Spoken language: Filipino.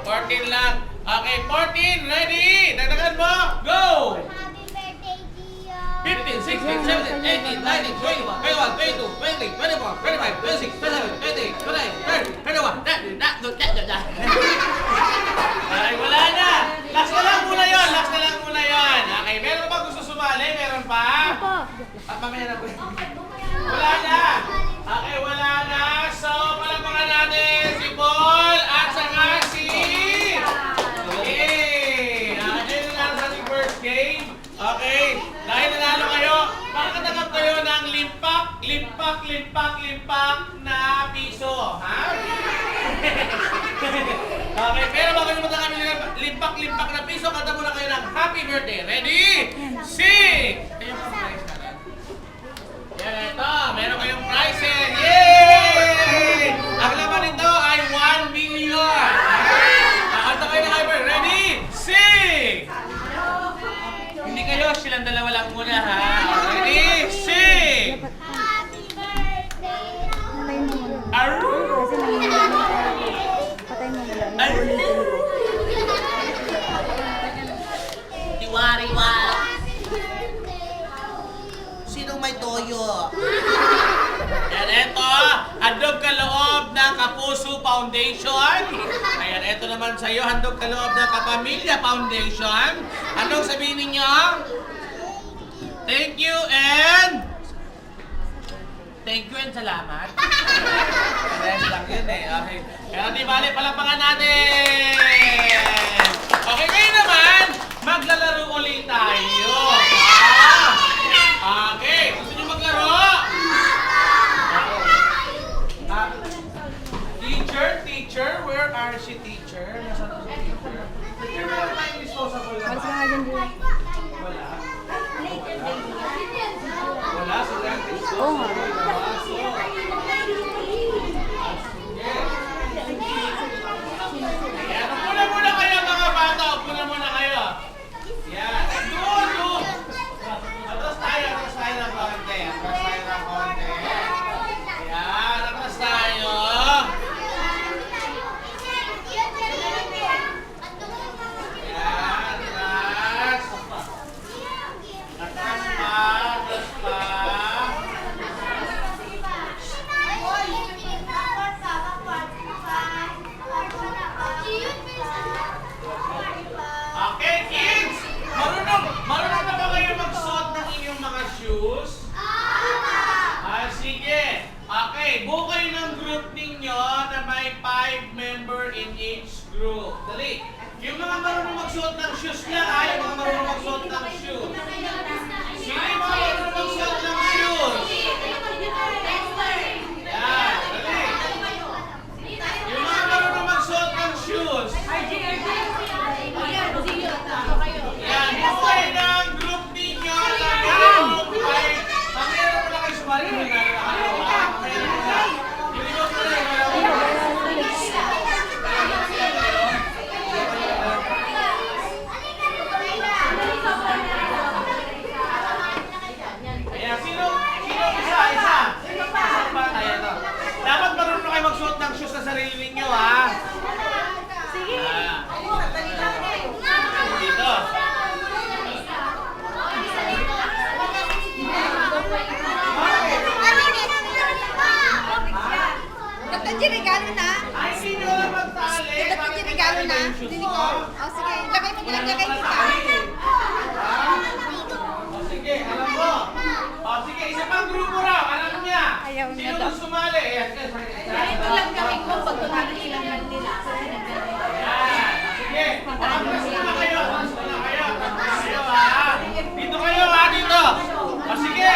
14 lang. Okay, 14. Ready? Dagdagan mo. Go! Happy birthday, Gio! 15, 16, 17, 18, 19, 21, 22, 23, 24, 25, 26, 27, 28, 29, 30, 31, Ay, wala na. Last na lang muna yun. Last na lang muna yun. Okay, meron pa gusto sumali? Meron pa? Mamaya na po. Wala na. Okay, wala na. So, palapakan natin si Paul at saka si... Okay. Ayun na lang sa ating first game. Okay. Dahil nanalo kayo, makakatanggap kayo ng limpak na piso. Ha? Okay, pero bago nyo kami ng limpak na piso, kanta muna kayo ng happy birthday. Ready? Sing! Ayun po prize natin. Yan, ito. Meron kayong prizes. Yay! Ang laman nito ay 1 million. Kanta kayo ng hyper. Ready? Sing! Hindi kayo, silang dalawa lang muna ha. Ready? Sing! Happy birthday! Aroo! Patay mo muna. Tiwari-wa. Happy birthday to you! Sinong may toyo? Yan, eto. Handog ka loob ng Kapuso Foundation. Ayan, eto naman sa'yo. Handog ka loob ng Kapamilya Foundation. Anong sabihin ninyo? Thank you and... Thank you and salamat. Rest lang yun eh. Okay. Kaya di bali, palapakan natin. Okay, ngayon naman, maglalaro ulit tayo. Okay, gusto nyo maglaro? Teacher, where are she, teacher? Nasaan si teacher? Teacher, meron tayong disposable na Alis ka ba? nga dyan, Julie. Wala. Wala, sila ang disposable. Oo nga. Ayan, upo muna kayo mga bata. Upo muna kayo. Yan. Doon. Atras tayo ng konti. Ayan, atras tayo. Ayan, atras. Atras pa. Okay, kids! Marunong na ba kayo magsuot ng inyong mga shoes? Sige. Okay, buo kayo ng group ninyo na may 5 member in each group. Dali. Yung mga marunong magsuot ng shoes lang, yung mga marunong magsuot ng shoes. Sino yung mga marunong magsuot ng shoes? Yan, dali. Yung mga marunong magsuot ng shoes. Yan, buo kayo ng group ninyo na merong 5. Mamaya na pala kayo sumali. Mamaya na kayo. Mamaya na kayo. Yung iba ko na Ayan, sino isa? Sino ba? Ayan to. Dapat marunong kayo magsuot ng shoes sa sarili ninyo, ha? Sige. Dito. Dapat yung regalo na. Ay, sino na magtali? Dapat yung regalo na. Hindi ko. O sige, lagay mo lang, lagay mo pa. O sige, alam mo. O sige, isa pang grupo raw. Alam niya. Ayaw niya Sino daw. gusto sumali? Ayan, Ito lang kami ko pag tumalo silang nila. Ayan. Sige. Atras na kayo. Atras na kayo. Atras na kayo, ha? Dito kayo, ha? Dito. O sige.